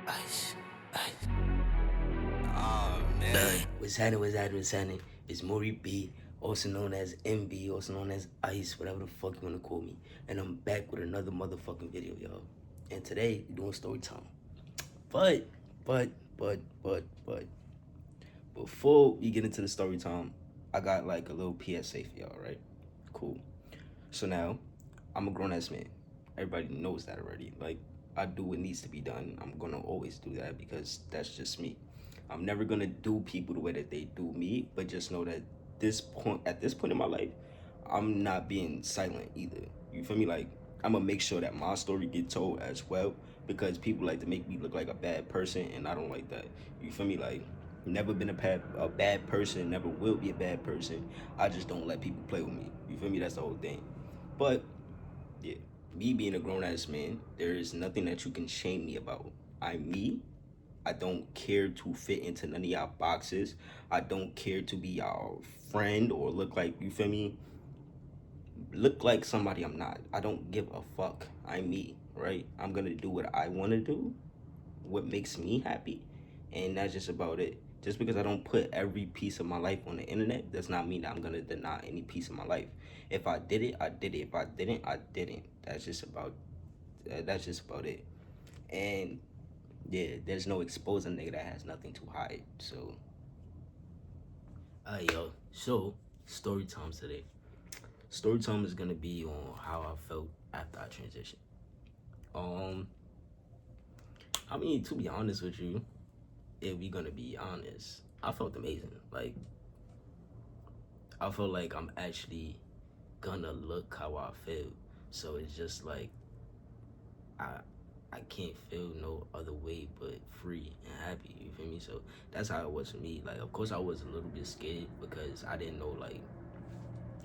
Ice, ice. Oh man. What's happening? It's Maury B, also known as MB, also known as Ice, whatever the fuck you wanna call me. And I'm back with another motherfucking video, y'all. And today we're doing story time. But, but, but, before we get into the story time, I got like a little PSA for y'all, right? Cool. So now, I'm a grown ass man. Everybody knows that already. Like, I do what needs to be done. I'm gonna always do that because that's just me. I'm never gonna do people the way that they do me, but just know that at this point in my life, I'm not being silent either. You feel me? Like, I'm gonna make sure that my story get told as well because people like to make me look like a bad person, and I don't like that. You feel me? Like, never been a bad person, never will be a bad person. I just don't let people play with me. You feel me? That's the whole thing. But yeah, me being a grown ass man, there is nothing that you can shame me about. I'm me. I don't care to fit into none of y'all boxes. I don't care to be y'all friend or look like, you feel me? Look like somebody I'm not. I don't give a fuck. I'm me, right? I'm gonna do what I wanna do, what makes me happy, and that's just about it. Just because I don't put every piece of my life on the internet does not mean that I'm gonna deny any piece of my life. If I did it, I did it. If I didn't, I didn't. That's just about it. And yeah, there's no exposing nigga that has nothing to hide. So, alright, yo. So, story time today. Story time is gonna be on how I felt after I transitioned. I mean, to be honest with you, if we gonna be honest, I felt amazing. Like, I feel like I'm actually gonna look how I feel. So it's just like I I can't feel no other way but free and happy. You feel me? So that's how it was for me. Like, of course, I was a little bit scared because I didn't know like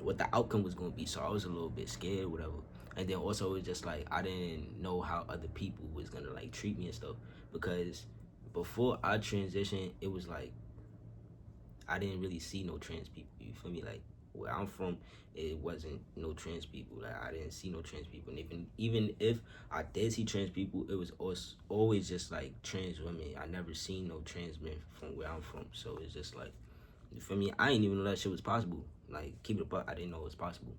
what the outcome was gonna be. So I was a little bit scared, whatever. And then also it was just like I didn't know how other people was gonna like treat me and stuff because before I transitioned, it was like I didn't really see no trans people. You feel me? Like where I'm from, it wasn't no trans people. Like I didn't see no trans people. And even if I did see trans people, it was always just like trans women. I never seen no trans men from where I'm from. So it's just like, you feel me? I didn't even know that shit was possible. Like, keep it a buck, I didn't know it was possible.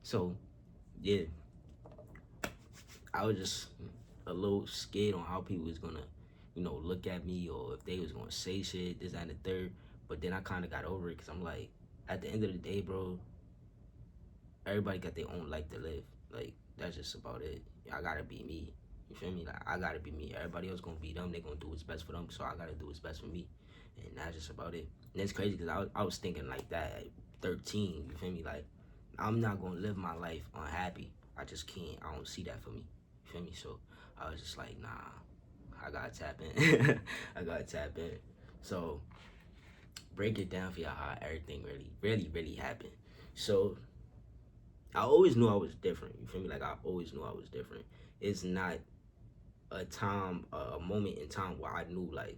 So yeah, I was just a little scared on how people was gonna, look at me or if they was gonna say shit, this, that, and the third. But then I kind of got over it because I'm like, at the end of the day, bro, everybody got their own life to live. Like, that's just about it. I gotta be me. You feel me? Like, I gotta be me. Everybody else gonna be them. They gonna do what's best for them. So I gotta do what's best for me. And that's just about it. And it's crazy because I was thinking like that at 13. You feel me? Like, I'm not gonna live my life unhappy. I just can't. I don't see that for me. You feel me? So I was just like, nah, I gotta tap in. I gotta tap in. So break it down for y'all how everything really happened. So I always knew I was different. You feel me? Like I always knew I was different. It's not a moment in time where I knew like,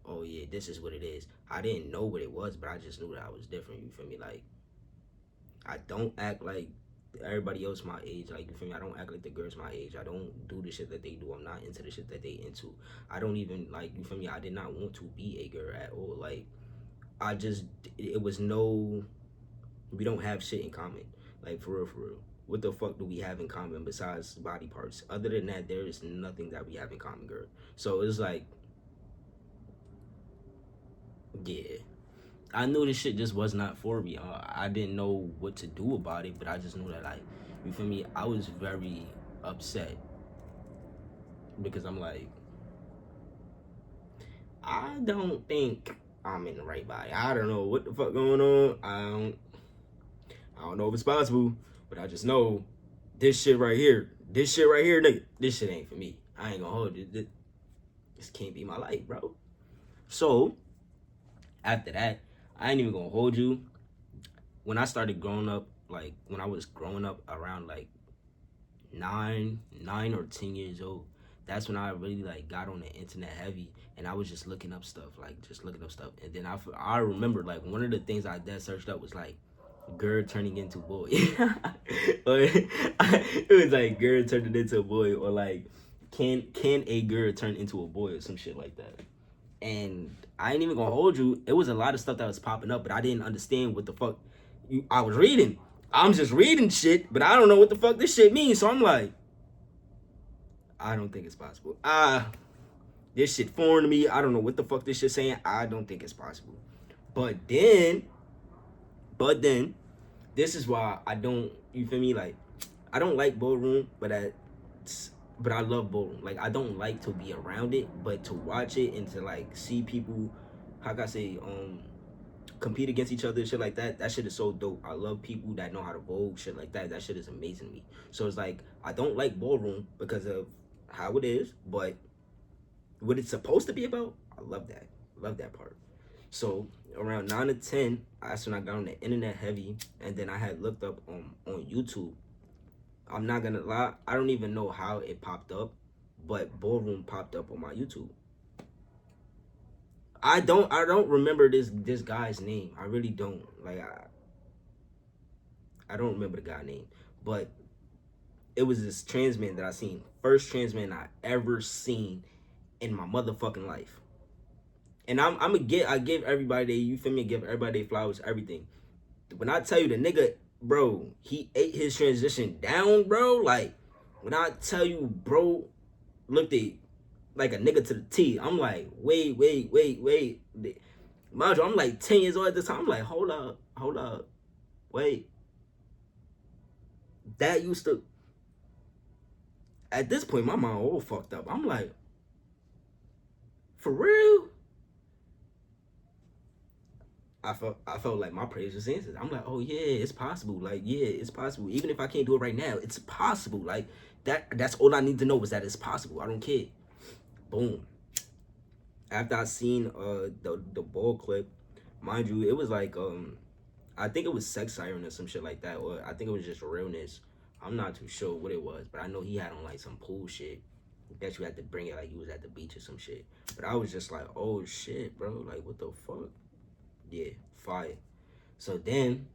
oh yeah, this is what it is. I didn't know what it was, but I just knew that I was different. You feel me? Like I don't act like everybody else my age. Like, you feel me? I don't act like the girls my age. I don't do the shit that they do. I'm not into the shit that they into. I don't even like, you feel me? I did not want to be a girl at all. Like it was no, we don't have shit in common. Like, for real, for real. What the fuck do we have in common besides body parts? Other than that, there is nothing that we have in common, girl. So it's like, yeah. I knew this shit just was not for me. I didn't know what to do about it, but I just knew that, like, you feel me? I was very upset because I'm like, I don't think I'm in the right body. I don't know what the fuck going on. I don't know if it's possible, but I just know this shit right here, nigga, this shit ain't for me. I ain't gonna hold it. This can't be my life, bro. So after that, I ain't even gonna hold you. When I started growing up, like when I was growing up around like 9 or 10 years old, that's when I really like got on the internet heavy, and I was just looking up stuff, and then I remember like one of the things I searched up was like girl turning into boy. Or it was like girl turning into a boy, or like can a girl turn into a boy or some shit like that? And I ain't even gonna hold you. It was a lot of stuff that was popping up, but I didn't understand what the fuck I was reading. I'm just reading shit, but I don't know what the fuck this shit means. So I'm like, I don't think it's possible. This shit foreign to me. I don't know what the fuck this shit saying. I don't think it's possible. But then, this is why I don't. You feel me? Like, I don't like ballroom, but I love ballroom. Like, I don't like to be around it, but to watch it and to like see people, how can I say, compete against each other, shit like that. That shit is so dope. I love people that know how to vogue, shit like that. That shit is amazing to me. So it's like I don't like ballroom because of how it is, but what it's supposed to be about, I love that. Love that part. So around 9 to 10, that's when I got on the internet heavy, and then I had looked up on YouTube. I'm not gonna lie, I don't even know how it popped up, but ballroom popped up on my YouTube. I don't remember this guy's name. I really don't. Like I don't remember the guy's name, but it was this trans man that I seen. First trans man I ever seen in my motherfucking life. And I give everybody, you feel me, give everybody their flowers, everything. When I tell you the nigga, bro, he ate his transition down, bro. Like, when I tell you, bro, looked at like a nigga to the T, I'm like, wait. Mind you, I'm like 10 years old at this time. I'm like, hold up, wait. That used to, at this point, my mind all fucked up. I'm like, for real? I felt like my prayers was answered. I'm like, oh yeah, it's possible. Like, yeah, it's possible. Even if I can't do it right now, it's possible. Like, that's all I need to know is that it's possible. I don't care. Boom. After I seen the ball clip, mind you, it was like I think it was Sex Siren or some shit like that, or I think it was just Realness. I'm not too sure what it was, but I know he had on like some pool shit. Bet you had to bring it like he was at the beach or some shit. But I was just like, oh shit, bro, like what the fuck? Yeah, fire. So then,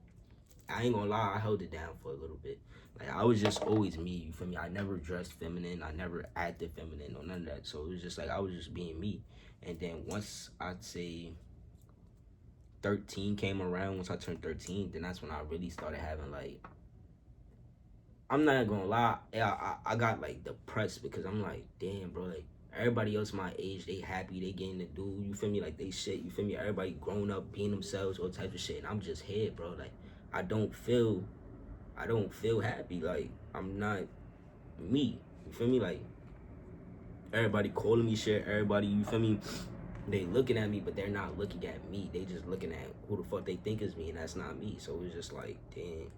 I ain't gonna lie, I held it down for a little bit. Like, I was just always me, you feel me? I never dressed feminine, I never acted feminine or none of that. So it was just like, I was just being me. And then once I'd say 13 came around, once I turned 13, then that's when I really started having like, I'm not gonna lie, I got like depressed because I'm like, damn, bro, like, everybody else my age, they happy, they getting to do, you feel me, like they shit, you feel me, everybody grown up, being themselves, all types of shit, and I'm just here, bro, like, I don't feel happy, like, I'm not me, you feel me, like, everybody calling me shit, everybody, you feel me, they looking at me, but they're not looking at me, they just looking at who the fuck they think is me, and that's not me, so it was just like, damn,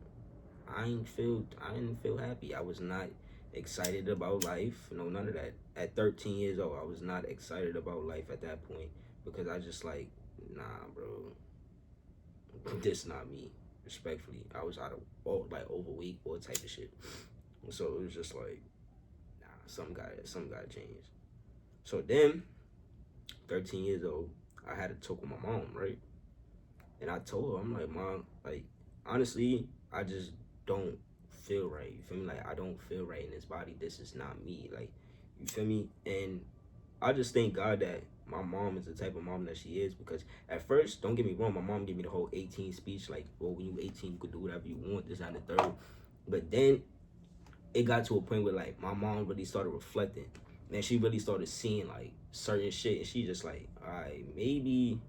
I didn't feel happy, I was not excited about life, no, none of that. At 13 years old, I was not excited about life at that point because I just like, nah, bro, this not me. Respectfully, I was out of like overweight, all type of shit. So it was just like, nah, something gotta change. So then, 13 years old, I had to talk with my mom, right? And I told her, I'm like, Mom, like, honestly, I just don't feel right. You feel me? Like, I don't feel right in this body. This is not me. Like, you feel me? And I just thank God that my mom is the type of mom that she is, because at first, don't get me wrong, my mom gave me the whole 18 speech, like, well, when you 18, you could do whatever you want, this and the third. But then it got to a point where, like, my mom really started reflecting. And she really started seeing, like, certain shit. And she just like, all right, maybe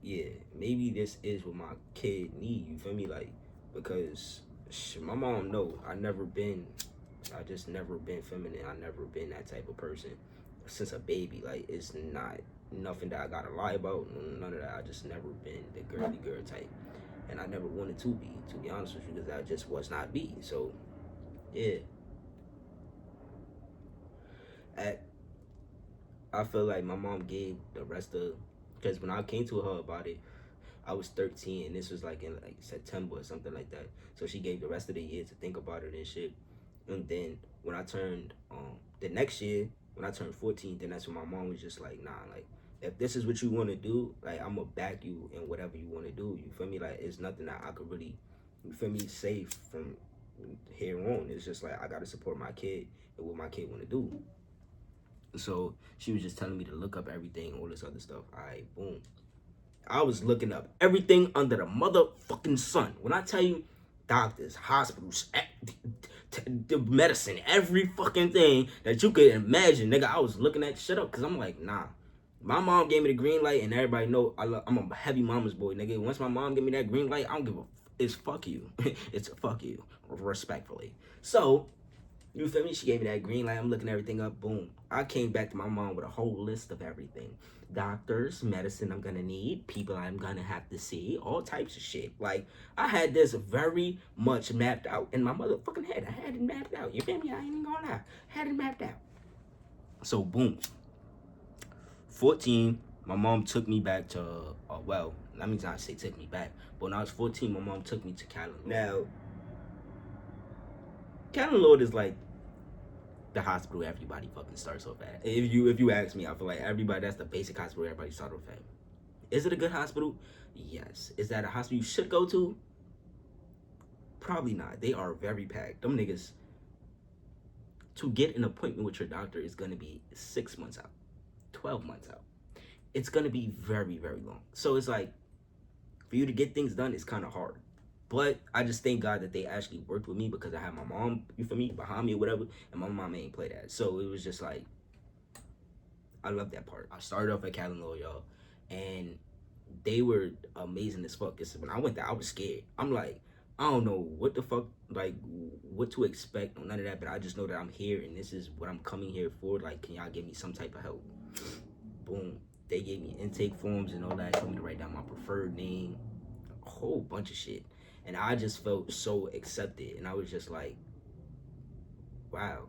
this is what my kid need. You feel me? Like, because my mom know I just never been feminine. I never been that type of person since a baby. Like, it's not nothing that I gotta lie about, none of that. I just never been the girly girl type, and I never wanted to be honest with you, because I just was not me. So yeah, I feel like my mom gave the rest of, because when I came to her about it, I was 13, and this was like in like September or something like that. So she gave the rest of the year to think about it and shit. And then when I turned the next year, when I turned 14, then that's when my mom was just like, nah, like, if this is what you want to do, like, I'm gonna back you in whatever you want to do. You feel me? Like, it's nothing that I could really, you feel me, say from here on. It's just like, I gotta support my kid and what my kid want to do. So she was just telling me to look up everything, all this other stuff. All right, boom. I was looking up everything under the motherfucking sun. When I tell you, doctors, hospitals, the medicine, every fucking thing that you could imagine, nigga, I was looking that shit up because I'm like, nah. My mom gave me the green light, and everybody know I'm a heavy mama's boy, nigga. Once my mom gave me that green light, I don't give a. It's fuck you. It's a fuck you, respectfully. So, you feel me? She gave me that green light. I'm looking everything up. Boom. I came back to my mom with a whole list of everything. Doctors, medicine I'm gonna need, people I'm gonna have to see, all types of shit. Like, I had this very much mapped out in my motherfucking head. I had it mapped out. You feel me? I ain't even gonna lie. I had it mapped out. So, boom. 14, my mom took me back to, well, let me not say took me back, but when I was 14, my mom took me to Callan. Now, Callan Lord is like the hospital everybody fucking starts off at. If you ask me, I feel like everybody, that's the basic hospital everybody starts off at. Is it a good hospital? Yes. Is that a hospital you should go to? Probably not. They are very packed. Them niggas, to get an appointment with your doctor is gonna be 6 months out, 12 months out. It's gonna be very, very long. So it's like, for you to get things done, it's kind of hard. But I just thank God that they actually worked with me because I had my mom, you feel me, behind me or whatever, and my mom ain't play that. So it was just like, I love that part. I started off at Callan Law, y'all, and they were amazing as fuck. Cause when I went there, I was scared. I'm like, I don't know what the fuck, like, what to expect or none of that, but I just know that I'm here and this is what I'm coming here for. Like, can y'all give me some type of help? Boom. They gave me intake forms and all that, told me to write down my preferred name, a whole bunch of shit. And I just felt so accepted. And I was just like, wow.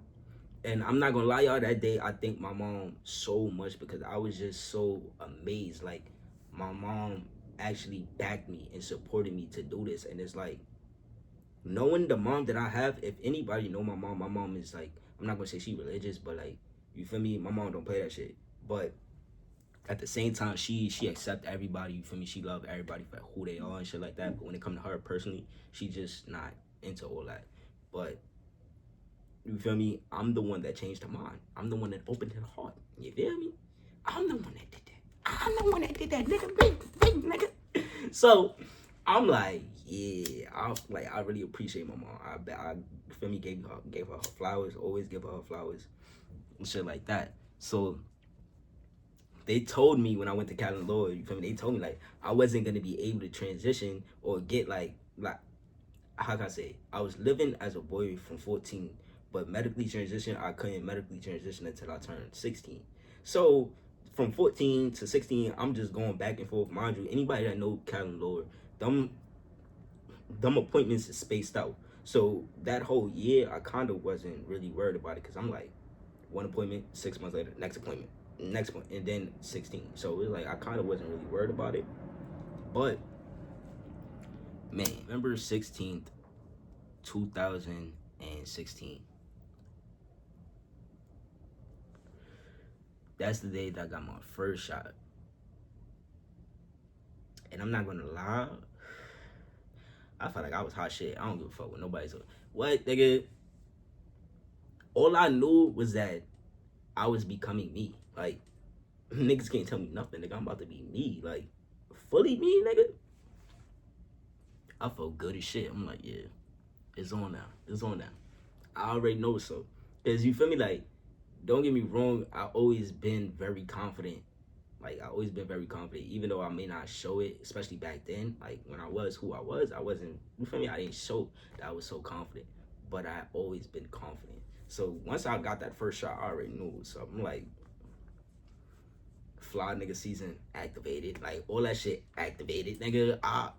And I'm not gonna lie, y'all, that day I thank my mom so much because I was just so amazed. Like, my mom actually backed me and supported me to do this. And it's like, knowing the mom that I have, if anybody know my mom is like, I'm not gonna say she religious, but like, you feel me? My mom don't play that shit. But at the same time, she accept everybody, you feel me? She love everybody for who they are and shit like that. But when it come to her personally, she just not into all that. But you feel me? I'm the one that changed her mind. I'm the one that opened her heart. You feel me? I'm the one that did that. I'm the one that did that, nigga. Big nigga. So I'm like, yeah. I really appreciate my mom. I feel me? Gave her her flowers. Always give her flowers and shit like that. So they told me when I went to Callan Law, you feel me? They told me like I wasn't gonna be able to transition or get like how can I say? I was living as a boy from 14, but medically transition, I couldn't medically transition until I turned 16. So from 14 to 16, I'm just going back and forth. Mind you, anybody that know Callan Law, them appointments is spaced out. So that whole year, I kind of wasn't really worried about it because I'm like, one appointment, 6 months later, next appointment, next one, and then 16. So it was like I kind of wasn't really worried about it. But man, November 16th, 2016. That's the day that I got my first shot. And I'm not gonna lie, I felt like I was hot shit. I don't give a fuck what nobody's like. What, nigga? All I knew was that I was becoming me. Like, niggas can't tell me nothing, nigga. I'm about to be me. Like, fully me, nigga. I felt good as shit. I'm like, yeah, it's on now. It's on now. I already know so. Because you feel me? Like, don't get me wrong. I always been very confident. Like, I always been very confident. Even though I may not show it, especially back then. Like, when I was who I wasn't, you feel me? I didn't show that I was so confident. But I always been confident. So once I got that first shot, I already knew. So I'm like, fly nigga season activated. Like, all that shit activated. Nigga, I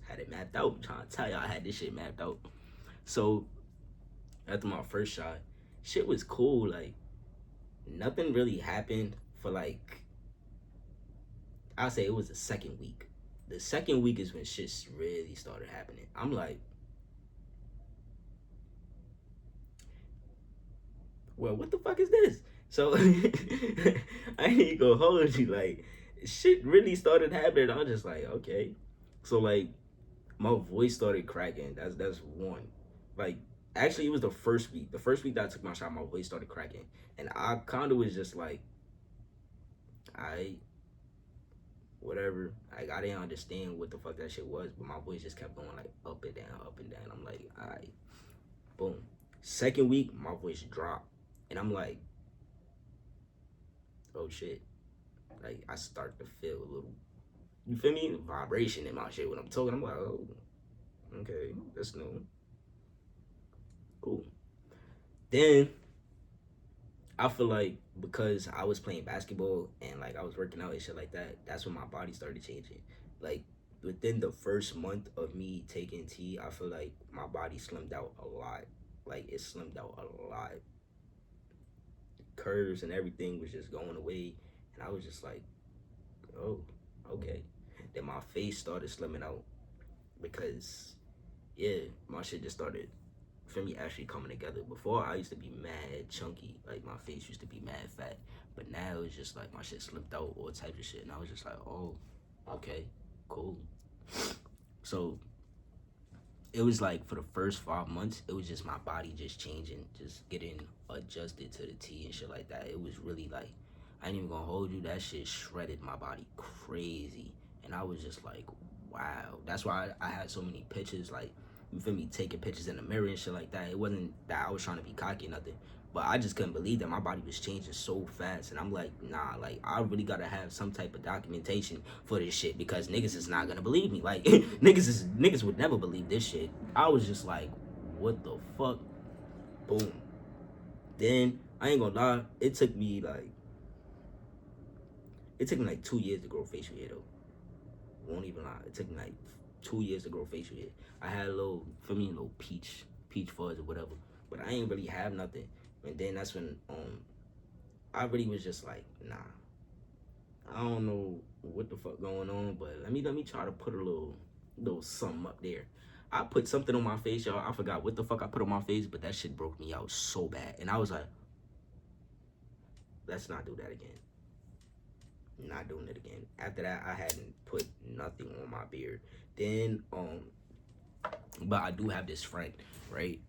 had it mapped out. I'm trying to tell y'all I had this shit mapped out. So after my first shot, shit was cool. Like, nothing really happened for like, I'll say it was the second week. The second week is when shit really started happening. I'm like, well, what the fuck is this? So I ain't gonna hold you. Like, shit really started happening. I was just like, okay. So like, my voice started cracking. That's one. Like, Actually, it was the first week. The first week that I took my shot, my voice started cracking, and I kind of was just like, I whatever. Like I didn't understand what the fuck that shit was, but my voice just kept going like up and down, up and down. I'm like, alright, boom. Second week, my voice dropped, and I'm like, oh shit. Like I start to feel a little, you feel me, vibration in my shit when I'm talking. I'm like, oh, okay, that's new, cool. Then I feel like because I was playing basketball and like I was working out and shit like that, that's when my body started changing. Like within the first month of me taking tea, I feel like my body slimmed out a lot. Like it slimmed out a lot. Curves and everything was just going away, and I was just like, oh, okay. Then my face started slimming out because yeah, my shit just started for me actually coming together. Before I used to be mad chunky, like my face used to be mad fat, but now it's just like my shit slipped out, all types of shit, and I was just like, oh, okay, cool. So it was like for the first 5 months, it was just my body just changing, just getting adjusted to the tea and shit like that. It was really like, I ain't even gonna hold you, that shit shredded my body crazy, and I was just like, wow. That's why I had so many pictures, like, you feel me, taking pictures in the mirror and shit like that. It wasn't that I was trying to be cocky or nothing, but I just couldn't believe that my body was changing so fast. And I'm like, nah, like I really gotta have some type of documentation for this shit, because niggas is not gonna believe me. Like niggas would never believe this shit. I was just like, what the fuck? Boom. Then I ain't gonna lie, it took me like 2 years to grow facial hair though. Won't even lie. It took me like 2 years to grow facial hair. I had a little, for me, a little peach fuzz or whatever, but I ain't really have nothing. And then that's when I really was just like, nah, I don't know what the fuck going on, but let me try to put a little something up there. I put something on my face, y'all. I forgot what the fuck I put on my face, but that shit broke me out so bad. And I was like, let's not do that again. Not doing it again. After that, I hadn't put nothing on my beard. Then but I do have this friend, right?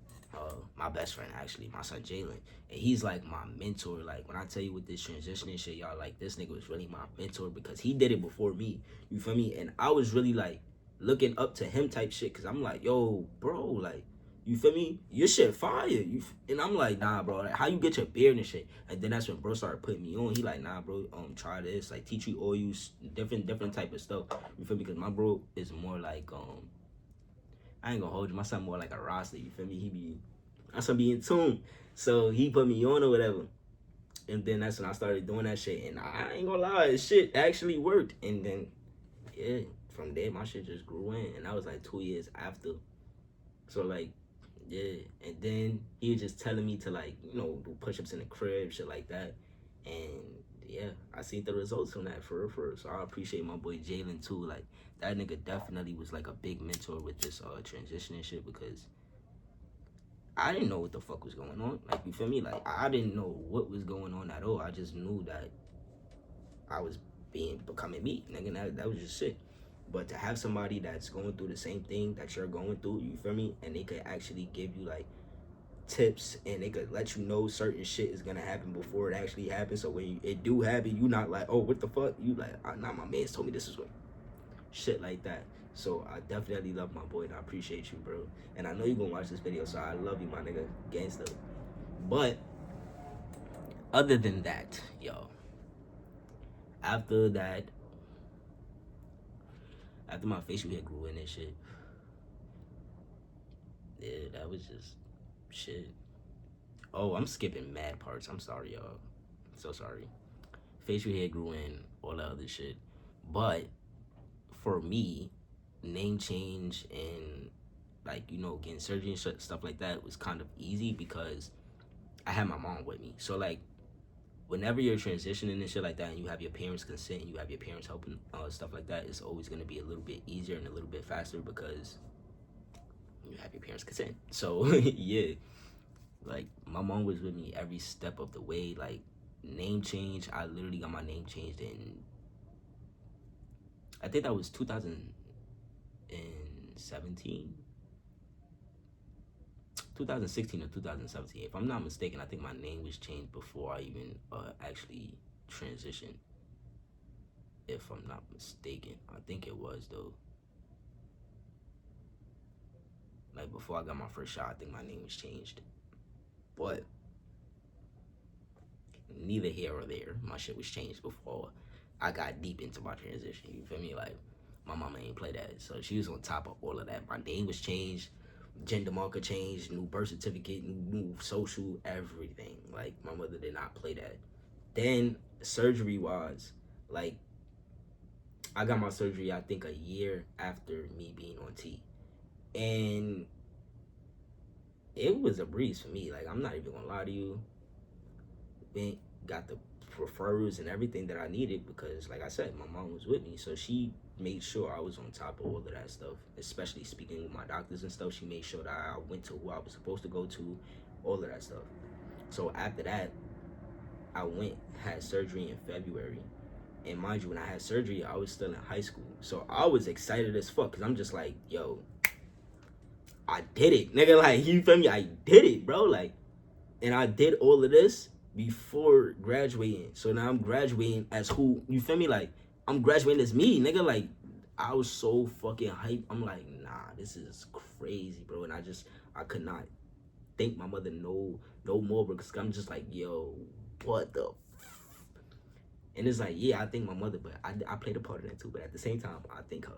My best friend actually, my son Jalen, and he's like my mentor. Like when I tell you with this transitioning shit, y'all, like this nigga was really my mentor because he did it before me. You feel me? And I was really like looking up to him type shit, because I'm like, yo, bro, like, you feel me? Your shit fire. And I'm like, nah, bro. Like, how you get your beard and shit? And then that's when bro started putting me on. He like, nah, bro. Try this. Like, teach you all use different type of stuff. You feel me? Because my bro is more like I ain't gonna hold you. My son more like a Rasta. You feel me? My son be in tune. So he put me on or whatever. And then that's when I started doing that shit. And I ain't gonna lie, shit actually worked. And then yeah, from there my shit just grew in. And that was like 2 years after. So like, yeah. And then he was just telling me to like, do push-ups in the crib, shit like that. And yeah, I seen the results from that for real. So I appreciate my boy Jalen too. Like that nigga definitely was like a big mentor with this transitioning shit, because I didn't know what the fuck was going on. Like, you feel me? Like I didn't know what was going on at all. I just knew that I was becoming me, nigga. That was just shit. But to have somebody that's going through the same thing that you're going through, you feel me? And they could actually give you like tips, and they could let you know certain shit is gonna happen before it actually happens. So when it do happen, you not like, oh, what the fuck? You like, nah, my man's told me this is what, shit like that. So I definitely love my boy, and I appreciate you, bro. And I know you gonna watch this video, so I love you, my nigga, gangsta. But other than that, yo, after my facial hair grew in and shit, yeah, that was just shit. Oh, I'm skipping mad parts. I'm sorry, y'all. So sorry. Facial hair grew in, all that other shit. But for me, name change and like, getting surgery and stuff like that was kind of easy because I had my mom with me. So like, whenever you're transitioning and shit like that, and you have your parents' consent, and you have your parents helping, stuff like that, it's always gonna be a little bit easier and a little bit faster because you have your parents' consent. So yeah, like my mom was with me every step of the way. Like name change, I literally got my name changed in, I think that was 2017. 2016 or 2017. If I'm not mistaken, I think my name was changed before I even actually transitioned. If I'm not mistaken, I think it was though. Like before I got my first shot, I think my name was changed. But neither here or there. My shit was changed before I got deep into my transition. You feel me? Like my mama ain't play that, so she was on top of all of that. My name was changed, gender marker changed, new birth certificate, new social, everything. Like my mother did not play that. Then surgery wise, like I got my surgery I think a year after me being on T, and it was a breeze for me. Like I'm not even gonna lie to you. Went, got the referrals and everything that I needed because, like I said, my mom was with me, so she made sure I was on top of all of that stuff. Especially speaking with my doctors and stuff, she made sure that I went to who I was supposed to go to, all of that stuff. So after that, I went, had surgery in February. And mind you, when I had surgery, I was still in high school. So I was excited as fuck because I'm just like, yo, I did it. Nigga, like, you feel me? I did it, bro. Like, and I did all of this before graduating. So now I'm graduating as who, you feel me? Like, I'm graduating as me, nigga. Like, I was so fucking hyped. I'm like, nah, this is crazy, bro. And I could not thank my mother no more because I'm just like, yo, what the and it's like, yeah, I thank my mother, but I played a part in it too. But at the same time, I thank her.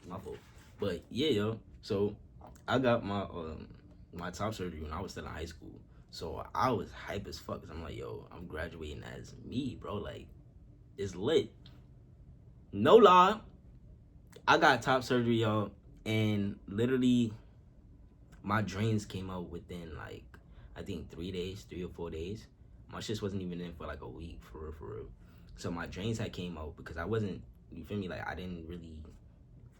My fault. But yeah, yo. So I got my top surgery when I was still in high school. So I was hype as fuck. Cause I'm like, yo, I'm graduating as me, bro. Like, it's lit. No lie. I got top surgery, y'all. And literally, my drains came out within, like, I think 3 or 4 days. My shit wasn't even in for, like, a week, for real. So my drains had came out because I wasn't, you feel me? Like, I didn't really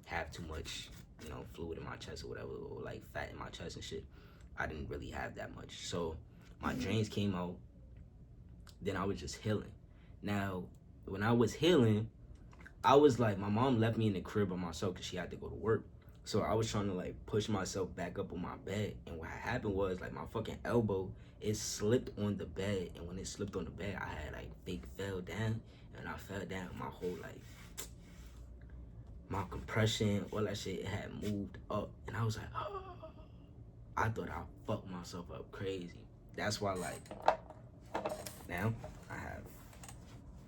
have too much, you know, fluid in my chest or whatever, or, like, fat in my chest and shit. I didn't really have that much. So my drains came out. Then I was just healing. Now, when I was healing, I was like, my mom left me in the crib by myself because she had to go to work. So I was trying to like push myself back up on my bed. And what happened was like my fucking elbow, it slipped on the bed. And when it slipped on the bed, I had like fake fell down. And I fell down, my whole like, my compression, all that shit, it had moved up. And I was like, oh. I thought I fucked myself up crazy. That's why like, now I have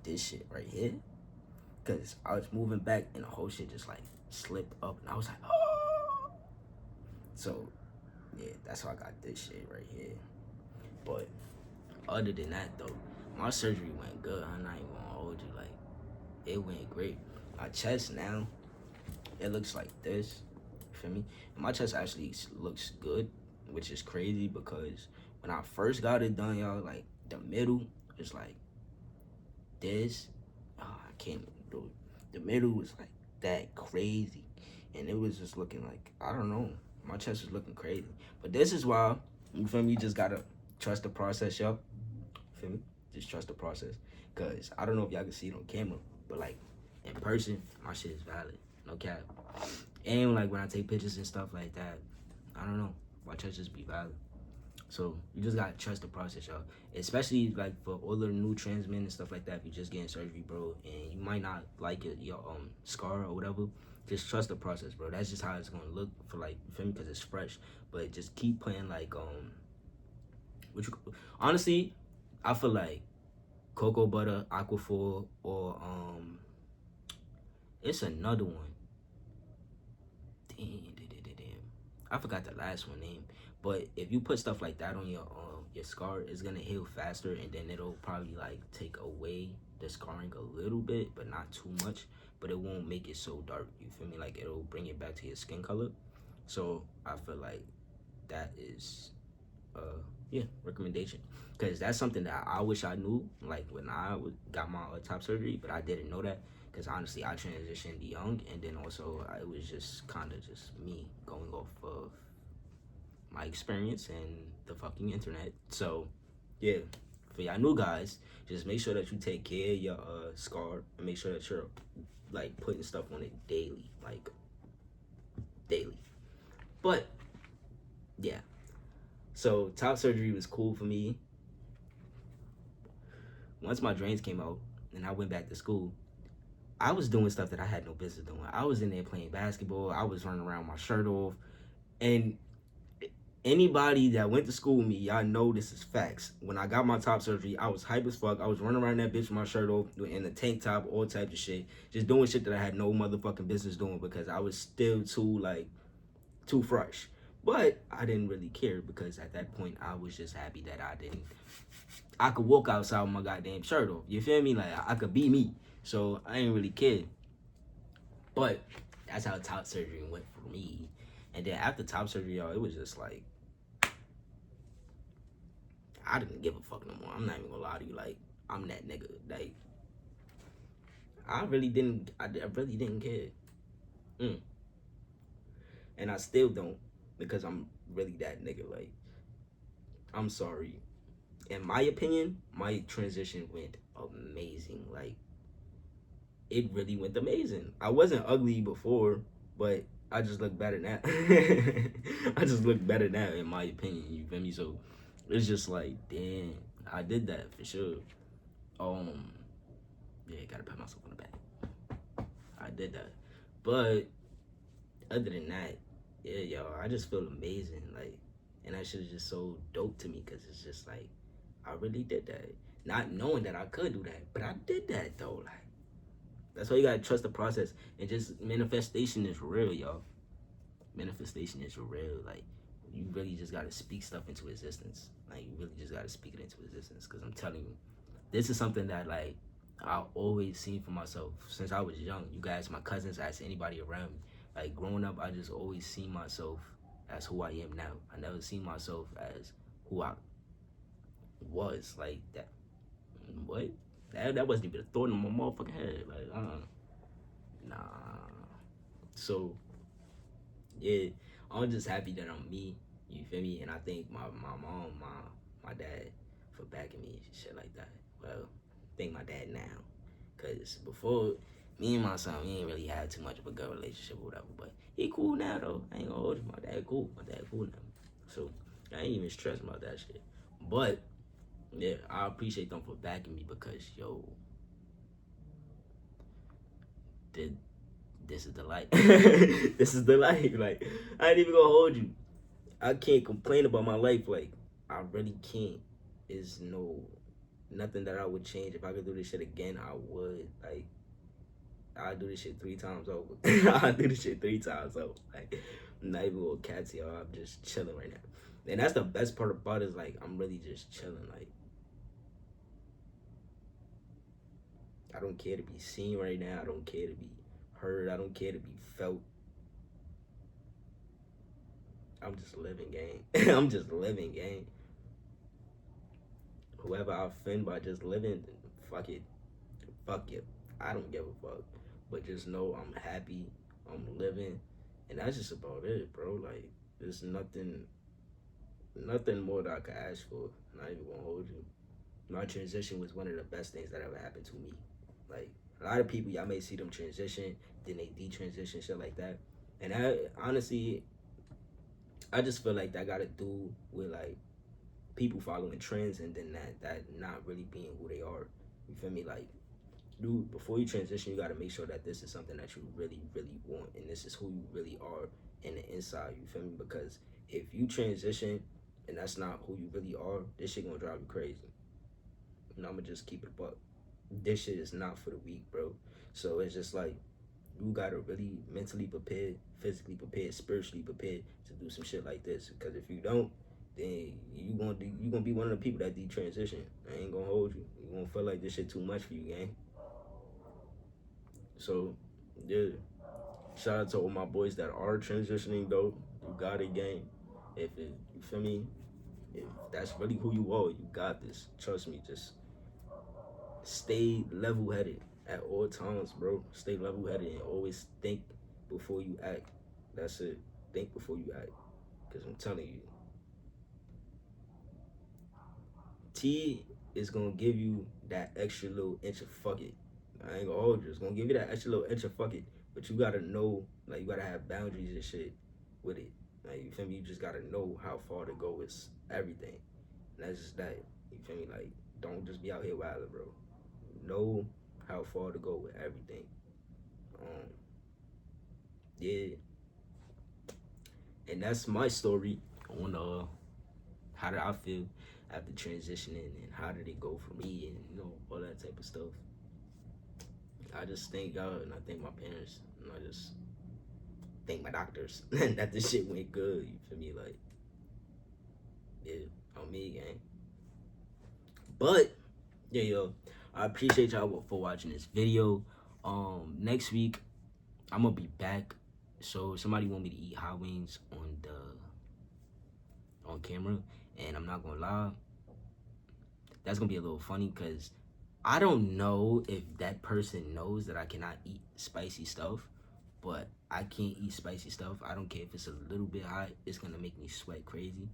this shit right here. Cause I was moving back and the whole shit just like slipped up and I was like, oh. So yeah, that's why I got this shit right here. But other than that though, my surgery went good. I'm not even gonna hold you, like it went great. My chest now, it looks like this. You feel me? And my chest actually looks good, which is crazy because when I first got it done, y'all, like the middle is like this. Oh, I can't do it. The middle was like that crazy. And it was just looking like, I don't know. My chest was looking crazy. But this is why, you feel me, you just gotta trust the process, y'all. You feel me? Just trust the process. Cause I don't know if y'all can see it on camera, but like in person, my shit is valid. No cap. And like when I take pictures and stuff like that, I don't know. My chest just be valid. So you just gotta trust the process, y'all. Especially like for all the new trans men and stuff like that. If you're just getting surgery, bro, and you might not like it, your scar or whatever. Just trust the process, bro. That's just how it's gonna look for like, you feel me? Because it's fresh. But just keep playing like honestly, I feel like cocoa butter, aquaphor, or it's another one. Damn. I forgot the last one name. But if you put stuff like that on your scar, it's gonna heal faster, and then it'll probably like take away the scarring a little bit, but not too much. But it won't make it so dark. You feel me? Like it'll bring it back to your skin color. So I feel like that is recommendation, because that's something that I wish I knew like when I got my top surgery, but I didn't know that because honestly I transitioned young, and then also it was just kind of just me going off of my experience and the fucking internet. So yeah, for y'all new guys, just make sure that you take care of your scar and make sure that you're like putting stuff on it daily, like daily. But yeah, So top surgery was cool for me. Once my drains came out and I went back to school, I was doing stuff that I had no business doing. I was in there playing basketball. I was running around with my shirt off. And anybody that went to school with me, y'all know this is facts. When I got my top surgery, I was hype as fuck. I was running around that bitch with my shirt off in a tank top, all types of shit. Just doing shit that I had no motherfucking business doing because I was still too fresh. But I didn't really care because at that point I was just happy that I could walk outside with my goddamn shirt off. You feel me? Like I could be me. So I ain't really care. But that's how top surgery went for me. And then after top surgery, y'all, it was just like I didn't give a fuck no more. I'm not even gonna lie to you. Like I'm that nigga. Like I really didn't. I really didn't care. And I still don't because I'm really that nigga. Like I'm sorry. In my opinion, my transition went amazing. Like it really went amazing. I wasn't ugly before, but I just look better now. I just look better now, in my opinion. You feel me? So it's just like, damn, I did that for sure. Yeah, gotta pat myself on the back. I did that, but other than that, yeah, yo, I just feel amazing. Like, and that shit is just so dope to me because it's just like I really did that, not knowing that I could do that, but I did that though. Like. That's why you gotta trust the process and just manifestation is real, y'all. Manifestation is real. Like you really just gotta speak stuff into existence. Like you really just gotta speak it into existence. Cause I'm telling you, this is something that like I always seen for myself since I was young. You guys, my cousins, ask anybody around me. Like growing up, I just always seen myself as who I am now. I never seen myself as who I was. Like that. What? That wasn't even a thought in my motherfucking head. Like, nah. So, yeah, I'm just happy that I'm me. You feel me? And I thank my mom, my dad for backing me and shit like that. Well, thank my dad now. Because before, me and my son, we ain't really had too much of a good relationship or whatever. But he cool now, though. I ain't gonna hold you. My dad cool. My dad cool now. So, I ain't even stressed about that shit. But, yeah, I appreciate them for backing me because, yo, this is the life. This is the life. Like, I ain't even gonna hold you. I can't complain about my life. Like, I really can't. It's nothing that I would change. If I could do this shit again, I would. Like, I'd do this shit 3 times over. I'd do this shit 3 times over. Like, I'm not even gonna catch y'all. I'm just chilling right now. And that's the best part about it is, like, I'm really just chilling. Like, I don't care to be seen right now. I don't care to be heard. I don't care to be felt. I'm just living, gang. I'm just living, gang. Whoever I offend by just living, fuck it. Fuck it. I don't give a fuck. But just know I'm happy. I'm living. And that's just about it, bro. Like, there's nothing more that I could ask for. I'm not even gonna hold you. My transition was one of the best things that ever happened to me. Like, a lot of people, y'all may see them transition, then they detransition, shit like that. And I, honestly, I just feel like that got to do with, like, people following trends and then that not really being who they are. You feel me? Like, dude, before you transition, you got to make sure that this is something that you really, really want and this is who you really are in the inside. You feel me? Because if you transition and that's not who you really are, this shit gonna drive you crazy. And I'm gonna just keep it a buck. This shit is not for the weak, bro. So it's just like you gotta really mentally prepared, physically prepared, spiritually prepared to do some shit like this. Because if you don't, then you gonna be one of the people that detransition. I ain't gonna hold you. You gonna feel like this shit too much for you, gang. So yeah, shout out to all my boys that are transitioning though. You got it, gang. You feel me? If that's really who you are, you got this. Trust me, just stay level-headed at all times, bro. Stay level-headed and always think before you act. That's it. Think before you act. Because I'm telling you, T is going to give you that extra little inch of fuck it. I ain't going to hold you. It's going to give you that extra little inch of fuck it. But you got to know, like, you got to have boundaries and shit with it. Like, you feel me? You just got to know how far to go. everything. And that's just that. You feel me? Like, don't just be out here wilding, bro. Know how far to go with everything. Yeah. And that's my story on how did I feel after transitioning and how did it go for me and all that type of stuff. I just thank God and I thank my parents and I just thank my doctors that this shit went good. You feel me? Like, yeah, on me, gang. But yeah, yo, I appreciate y'all for watching this video. Next week I'm gonna be back. So somebody want me to eat hot wings on camera, and I'm not gonna lie, that's gonna be a little funny because I don't know if that person knows that I cannot eat spicy stuff, but I can't eat spicy stuff. I don't care if it's a little bit hot, it's gonna make me sweat crazy.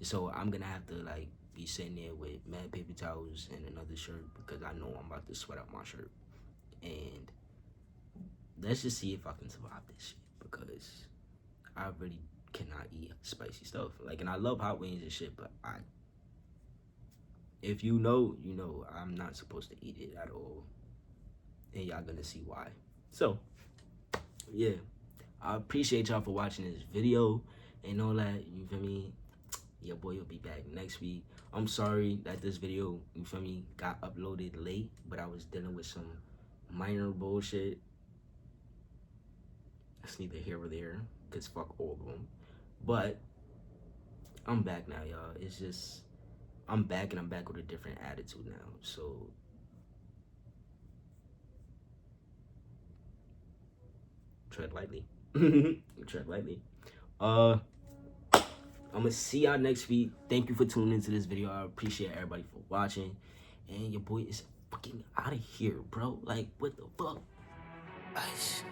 So I'm gonna have to like be sitting there with mad paper towels and another shirt because I know I'm about to sweat out my shirt. And let's just see if I can survive this shit because I really cannot eat spicy stuff. Like, and I love hot wings and shit, but if you know, you know, I'm not supposed to eat it at all. And y'all gonna see why. So, yeah. I appreciate y'all for watching this video and all that, you feel me? Your boy will be back next week. I'm sorry that this video, you feel me, got uploaded late, but I was dealing with some minor bullshit. It's neither here or there, because fuck all of them. But I'm back now, y'all. It's just, I'm back and I'm back with a different attitude now. So, tread lightly. Tread lightly. I'm gonna see y'all next week. Thank you for tuning into this video. I appreciate everybody for watching. And your boy is fucking out of here, bro. Like, what the fuck? Ice.